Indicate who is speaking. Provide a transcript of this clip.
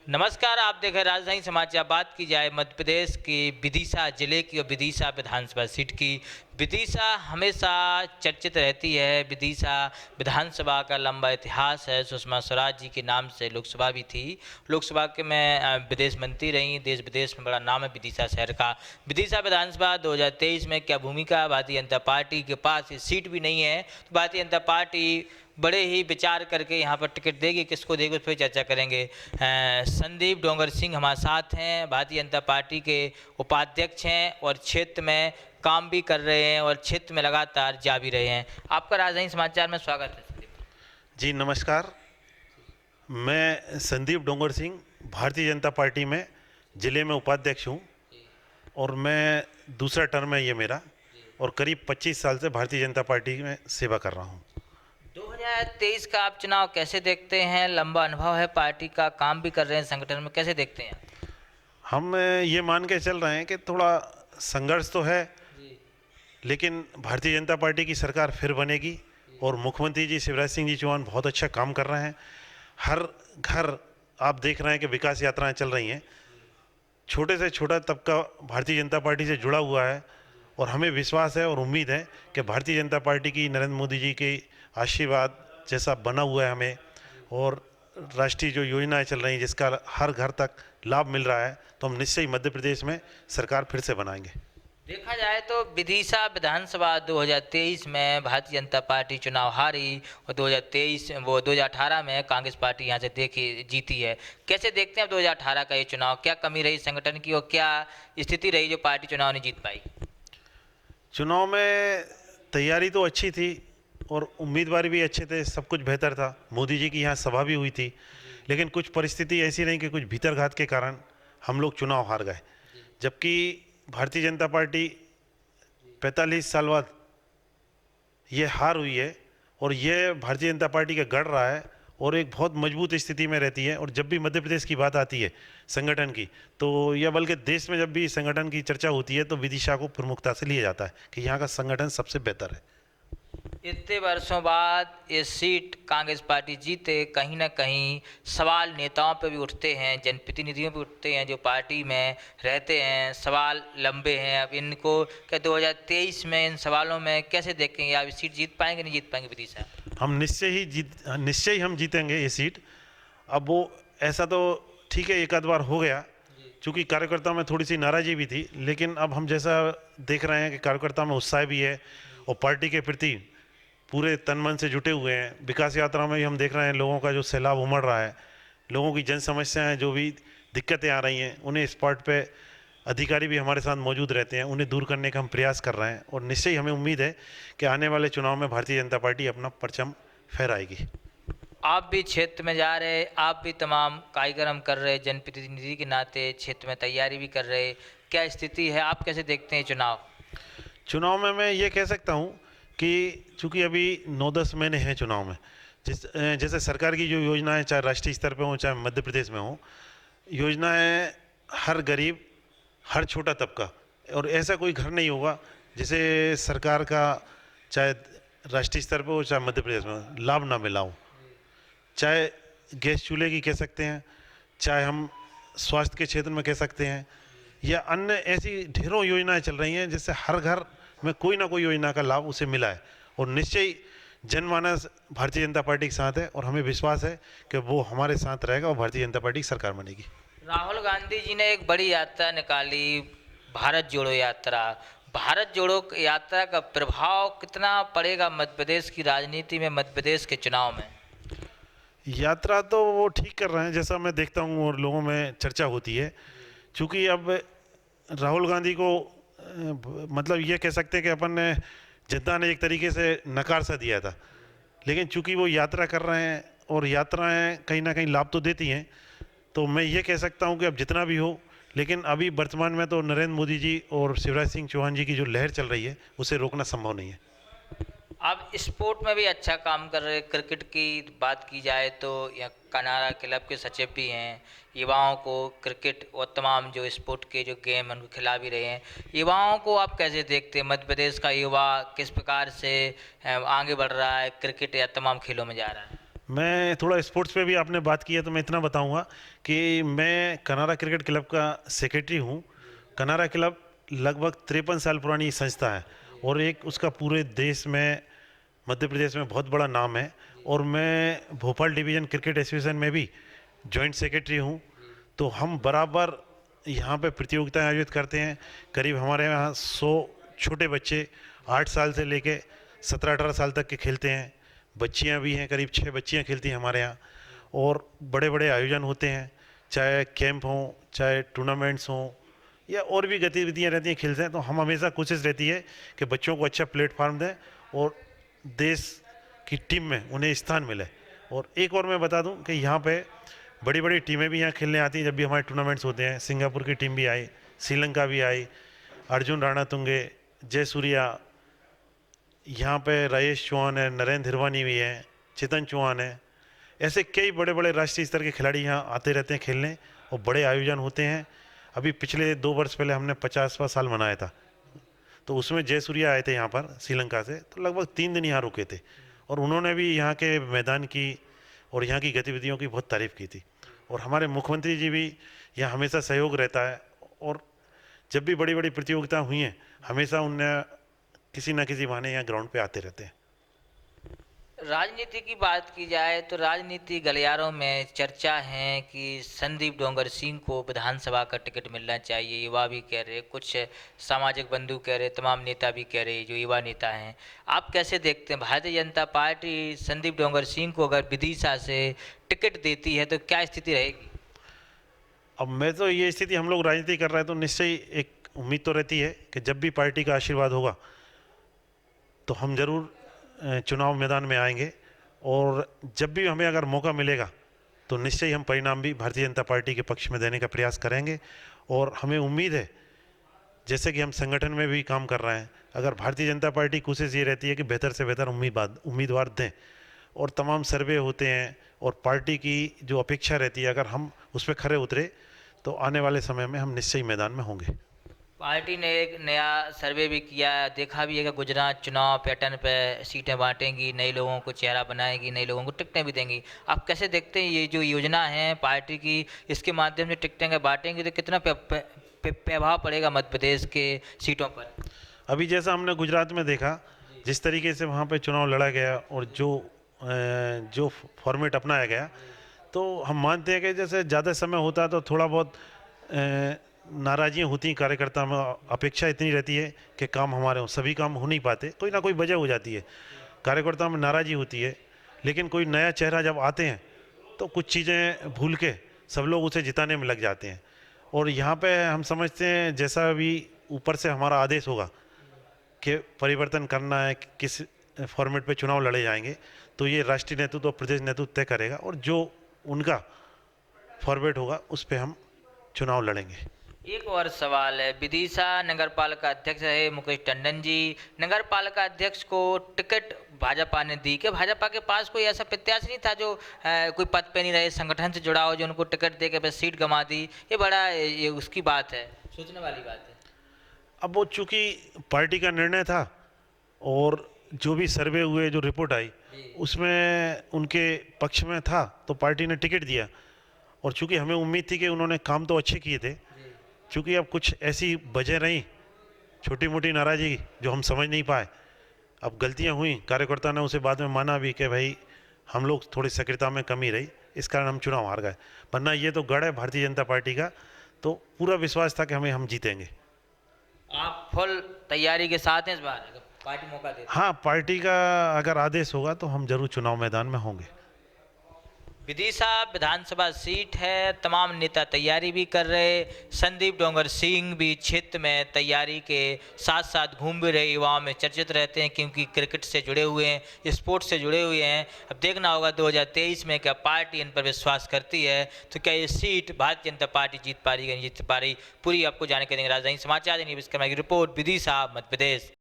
Speaker 1: नमस्कार, आप देख रहे हैं राजधानी समाचार। बात की जाए मध्य प्रदेश के विदिशा जिले की और विदिशा विधानसभा सीट की। विदिशा हमेशा चर्चित रहती है। विदिशा विधानसभा का लंबा इतिहास है। सुषमा स्वराज जी के नाम से लोकसभा भी थी। लोकसभा के में विदेश मंत्री रही। देश विदेश में बड़ा नाम है विदिशा शहर का। विदिशा विधानसभा 2023 में क्या भूमिका? भारतीय जनता पार्टी के पास ये सीट भी नहीं है, तो भारतीय जनता पार्टी बड़े ही विचार करके यहाँ पर टिकट देगी, किसको देगी उस पर चर्चा करेंगे। संदीप डोंगर सिंह हमारे साथ हैं, भारतीय जनता पार्टी के उपाध्यक्ष हैं और क्षेत्र में काम भी कर रहे हैं और क्षेत्र में लगातार जा भी रहे हैं। आपका राजधानी समाचार में स्वागत है संदीप
Speaker 2: जी। नमस्कार, मैं संदीप डोंगर सिंह भारतीय जनता पार्टी में ज़िले में उपाध्यक्ष हूँ और मैं दूसरा टर्म है ये मेरा, और करीब 25 साल से भारतीय जनता पार्टी में सेवा कर रहा हूँ।
Speaker 1: 2023 का आप चुनाव कैसे देखते हैं? लंबा अनुभव है पार्टी का, काम भी कर रहे हैं संगठन में, कैसे देखते हैं?
Speaker 2: हम ये मान के चल रहे हैं कि थोड़ा संघर्ष तो है, लेकिन भारतीय जनता पार्टी की सरकार फिर बनेगी और मुख्यमंत्री जी शिवराज सिंह जी चौहान बहुत अच्छा काम कर रहे हैं। हर घर आप देख रहे हैं कि विकास यात्राएं चल रही हैं। छोटे से छोटा तबका भारतीय जनता पार्टी से जुड़ा हुआ है और हमें विश्वास है और उम्मीद है कि भारतीय जनता पार्टी की नरेंद्र मोदी जी के आशीर्वाद जैसा बना हुआ है हमें, और राष्ट्रीय जो योजनाएं चल रही हैं जिसका हर घर तक लाभ मिल रहा है, तो हम निश्चय ही मध्य प्रदेश में सरकार फिर से बनाएंगे।
Speaker 1: देखा जाए तो विदिशा विधानसभा 2023 में भारतीय जनता पार्टी चुनाव हारी और 2018 में कांग्रेस पार्टी यहाँ से जीती है। कैसे देखते हैं अब 2018 का ये चुनाव? क्या कमी रही संगठन की और क्या स्थिति रही जो पार्टी चुनाव नहीं जीत पाई?
Speaker 2: चुनाव में तैयारी तो अच्छी थी और उम्मीदवार भी अच्छे थे, सब कुछ बेहतर था। मोदी जी की यहाँ सभा भी हुई थी, लेकिन कुछ परिस्थिति ऐसी रही कि कुछ भीतरघात के कारण हम लोग चुनाव हार गए। जबकि भारतीय जनता पार्टी 45 साल बाद ये हार हुई है और ये भारतीय जनता पार्टी का गढ़ रहा है और एक बहुत मजबूत स्थिति में रहती है। और जब भी मध्य प्रदेश की बात आती है संगठन की, तो या बल्कि देश में जब भी संगठन की चर्चा होती है तो विदिशा को प्रमुखता से लिया जाता है कि यहाँ का संगठन सबसे बेहतर है।
Speaker 1: इतने वर्षों बाद ये सीट कांग्रेस पार्टी जीते, कहीं ना कहीं सवाल नेताओं पे भी उठते हैं, जनप्रतिनिधियों पे उठते हैं जो पार्टी में रहते हैं। सवाल लंबे हैं। अब इनको क्या 2023 में इन सवालों में कैसे देखेंगे? आप सीट जीत पाएंगे नहीं जीत पाएंगे विदिशा?
Speaker 2: हम निश्चय ही हम जीतेंगे ये सीट। अब वो ऐसा तो ठीक है, एक आध बार हो गया, चूँकि कार्यकर्ताओं में थोड़ी सी नाराज़गी भी थी, लेकिन अब हम जैसा देख रहे हैं कि कार्यकर्ताओं में उत्साह भी है और पार्टी के प्रति पूरे तन मन से जुटे हुए हैं। विकास यात्रा में भी हम देख रहे हैं लोगों का जो सैलाब उमड़ रहा है, लोगों की जन समस्याएं, जो भी दिक्कतें आ रही हैं, उन्हें स्पॉट पे अधिकारी भी हमारे साथ मौजूद रहते हैं, उन्हें दूर करने का हम प्रयास कर रहे हैं। और निश्चय ही हमें उम्मीद है कि आने वाले चुनाव में भारतीय जनता पार्टी अपना परचम फहराएगी।
Speaker 1: आप भी क्षेत्र में जा रहे, आप भी तमाम कार्यक्रम कर रहे, जनप्रतिनिधि के नाते क्षेत्र में तैयारी भी कर रहे, क्या स्थिति है? आप कैसे देखते हैं
Speaker 2: चुनाव में मैं ये कह सकता हूँ कि चूँकि अभी 9-10 महीने हैं चुनाव में, जैसे सरकार की जो योजनाएं चाहे राष्ट्रीय स्तर पे हो चाहे मध्य प्रदेश में हो, योजनाएं हर गरीब, हर छोटा तबका, और ऐसा कोई घर नहीं होगा जिसे सरकार का चाहे राष्ट्रीय स्तर पे हो चाहे मध्य प्रदेश में लाभ ना मिला हो। चाहे गैस चूल्हे की कह सकते हैं, चाहे हम स्वास्थ्य के क्षेत्र में कह सकते हैं, या अन्य ऐसी ढेरों योजनाएं चल रही हैं जिससे हर घर में कोई ना कोई योजना का लाभ उसे मिला है। और निश्चय जनमानस भारतीय जनता पार्टी के साथ है और हमें विश्वास है कि वो हमारे साथ रहेगा और भारतीय जनता पार्टी की सरकार बनेगी।
Speaker 1: राहुल गांधी जी ने एक बड़ी यात्रा निकाली, भारत जोड़ो यात्रा। भारत जोड़ो यात्रा का प्रभाव कितना पड़ेगा मध्य प्रदेश की राजनीति में, मध्य प्रदेश के चुनाव में?
Speaker 2: यात्रा तो वो ठीक कर रहे हैं जैसा मैं देखता हूँ और लोगों में चर्चा होती है। चूँकि अब राहुल गांधी को मतलब ये कह सकते हैं कि अपन ने जनता ने एक तरीके से नकार सा दिया था, लेकिन चूंकि वो यात्रा कर रहे हैं और यात्राएं कहीं ना कहीं लाभ तो देती हैं, तो मैं ये कह सकता हूं कि अब जितना भी हो, लेकिन अभी वर्तमान में तो नरेंद्र मोदी जी और शिवराज सिंह चौहान जी की जो लहर चल रही है उसे रोकना संभव नहीं है।
Speaker 1: आप स्पोर्ट में भी अच्छा काम कर रहे। क्रिकेट की बात की जाए तो यहाँ कनारा क्लब के सचिव भी हैं, युवाओं को क्रिकेट और तमाम जो स्पोर्ट के जो गेम हैं उनको खिला भी रहे हैं। युवाओं को आप कैसे देखते हैं? मध्य प्रदेश का युवा किस प्रकार से आगे बढ़ रहा है, क्रिकेट या तमाम खेलों में जा रहा है?
Speaker 2: मैं थोड़ा स्पोर्ट्स पे भी आपने बात की है तो मैं इतना बताऊंगा कि मैं कनारा क्रिकेट क्लब का सेक्रेटरी हूं। कनारा क्लब लगभग 53 साल पुरानी संस्था है और एक उसका पूरे देश में, मध्य प्रदेश में बहुत बड़ा नाम है। और मैं भोपाल डिवीज़न क्रिकेट एसोसिएशन में भी जॉइंट सेक्रेटरी हूं। तो हम बराबर यहाँ पे प्रतियोगिताएं आयोजित करते हैं। करीब हमारे यहाँ 100 छोटे बच्चे 8 साल से लेके 17-18 साल तक के खेलते हैं। बच्चियाँ भी हैं, करीब 6 बच्चियाँ खेलती हैं हमारे यहाँ। और बड़े बड़े आयोजन होते हैं, चाहे कैंप हों, चाहे टूर्नामेंट्स हों या और भी गतिविधियाँ रहती हैं, खेलते हैं। तो हम हमेशा कोशिश रहती है कि बच्चों को अच्छा प्लेटफार्म दें और देश की टीम में उन्हें स्थान मिले। और एक और मैं बता दूं कि यहाँ पे बड़ी बड़ी टीमें भी यहाँ खेलने आती हैं जब भी हमारे टूर्नामेंट्स होते हैं। सिंगापुर की टीम भी आई, श्रीलंका भी आई, अर्जुन राणातुंगे, जयसूर्या, यहाँ पे राजेश चौहान है, नरेंद्र हिरवानी भी है, चेतन चौहान है। ऐसे कई बड़े बड़े राष्ट्रीय स्तर के खिलाड़ी यहाँ आते रहते हैं खेलने और बड़े आयोजन होते हैं। अभी पिछले 2 वर्ष पहले हमने 50वां साल मनाया था, तो उसमें जयसूर्या आए थे यहाँ पर श्रीलंका से, तो लगभग 3 दिन यहाँ रुके थे और उन्होंने भी यहाँ के मैदान की और यहाँ की गतिविधियों की बहुत तारीफ़ की थी। और हमारे मुख्यमंत्री जी भी यहाँ हमेशा सहयोग रहता है और जब भी बड़ी बड़ी प्रतियोगिता हुई हैं हमेशा उन्हें किसी न किसी बहाने यहाँ ग्राउंड पे आते रहते हैं।
Speaker 1: राजनीति की बात की जाए तो राजनीति गलियारों में चर्चा है कि संदीप डोंगर सिंह को विधानसभा का टिकट मिलना चाहिए। युवा भी कह रहे, कुछ सामाजिक बंधु कह रहे, तमाम नेता भी कह रहे, जो युवा नेता हैं। आप कैसे देखते हैं, भारतीय जनता पार्टी संदीप डोंगर सिंह को अगर विदिशा से टिकट देती है तो क्या स्थिति रहेगी?
Speaker 2: अब मैं तो ये स्थिति, हम लोग राजनीति कर रहे हैं तो निश्चय ही एक उम्मीद तो रहती है कि जब भी पार्टी का आशीर्वाद होगा तो हम जरूर चुनाव मैदान में आएंगे और जब भी हमें अगर मौका मिलेगा तो निश्चय ही हम परिणाम भी भारतीय जनता पार्टी के पक्ष में देने का प्रयास करेंगे। और हमें उम्मीद है, जैसे कि हम संगठन में भी काम कर रहे हैं, अगर भारतीय जनता पार्टी कोशिश ये रहती है कि बेहतर से बेहतर उम्मीदवार दें और तमाम सर्वे होते हैं और पार्टी की जो अपेक्षा रहती है अगर हम उस पर खरे उतरे तो आने वाले समय में हम निश्चय ही मैदान में होंगे।
Speaker 1: पार्टी ने एक नया सर्वे भी किया, देखा भी है कि गुजरात चुनाव पैटर्न पे सीटें बांटेंगी, नए लोगों को चेहरा बनाएगी, नए लोगों को टिकटें भी देंगी। आप कैसे देखते हैं ये जो योजना है पार्टी की, इसके माध्यम से टिकटें बांटेंगी तो कितना प्रभाव पड़ेगा मध्य प्रदेश के सीटों पर?
Speaker 2: अभी जैसा हमने गुजरात में देखा, जिस तरीके से वहाँ पे चुनाव लड़ा गया और जो फॉर्मेट अपनाया गया, तो हम मानते हैं कि जैसे ज़्यादा समय होता तो थोड़ा बहुत नाराज़ियाँ होती हैं कार्यकर्ता में, अपेक्षा इतनी रहती है कि काम हमारे हों, सभी काम हो नहीं पाते, कोई ना कोई वजह हो जाती है, कार्यकर्ता में नाराज़गी होती है। लेकिन कोई नया चेहरा जब आते हैं तो कुछ चीज़ें भूल के सब लोग उसे जिताने में लग जाते हैं। और यहाँ पे हम समझते हैं जैसा भी ऊपर से हमारा आदेश होगा कि परिवर्तन करना है, किस फॉर्मेट पे चुनाव लड़े जाएंगे, तो ये राष्ट्रीय नेतृत्व और प्रदेश नेतृत्व तय करेगा और जो उनका फॉर्मेट होगा उस पर हम चुनाव लड़ेंगे।
Speaker 1: एक और सवाल है, विदिशा नगर पालिका अध्यक्ष रहे मुकेश टंडन जी, नगर पालिका अध्यक्ष को टिकट भाजपा ने दी, कि भाजपा के पास कोई ऐसा प्रत्याशी नहीं था जो कोई पद पे नहीं रहे, संगठन से जुड़ा हो, जो उनको टिकट दे के बस सीट गंवा दी? ये बड़ा ये उसकी बात है, सोचने वाली बात है।
Speaker 2: अब वो चूँकि पार्टी का निर्णय था और जो भी सर्वे हुए, जो रिपोर्ट आई उसमें उनके पक्ष में था तो पार्टी ने टिकट दिया। और चूँकि हमें उम्मीद थी कि उन्होंने काम तो अच्छे किए थे, चूँकि अब कुछ ऐसी वजह रही, छोटी मोटी नाराज़गी जो हम समझ नहीं पाए, अब गलतियां हुई, कार्यकर्ता ने उसे बाद में माना भी कि भाई हम लोग थोड़ी सक्रियता में कमी रही, इस कारण हम चुनाव हार गए, वरना ये तो गढ़ है भारतीय जनता पार्टी का, तो पूरा विश्वास था कि हम जीतेंगे।
Speaker 1: आप फुल तैयारी के साथ हैं इस बार, अगर पार्टी मौका दे?
Speaker 2: हाँ, पार्टी का अगर आदेश होगा तो हम जरूर चुनाव मैदान में होंगे।
Speaker 1: विदिशा विधानसभा सीट है, तमाम नेता तैयारी भी कर रहे, संदीप डोंगर सिंह भी क्षेत्र में तैयारी के साथ साथ घूम भी रहे, युवाओं में चर्चित रहते हैं क्योंकि क्रिकेट से जुड़े हुए हैं, स्पोर्ट्स से जुड़े हुए हैं। अब देखना होगा 2023 में क्या पार्टी इन पर विश्वास करती है, तो क्या ये सीट भारतीय जनता पार्टी जीत पा रही है, नहीं जीत पा रही, पूरी आपको जानकारी देंगे। राजधानी समाचार विश्वकर्मा की रिपोर्ट, विदिशा मध्य प्रदेश।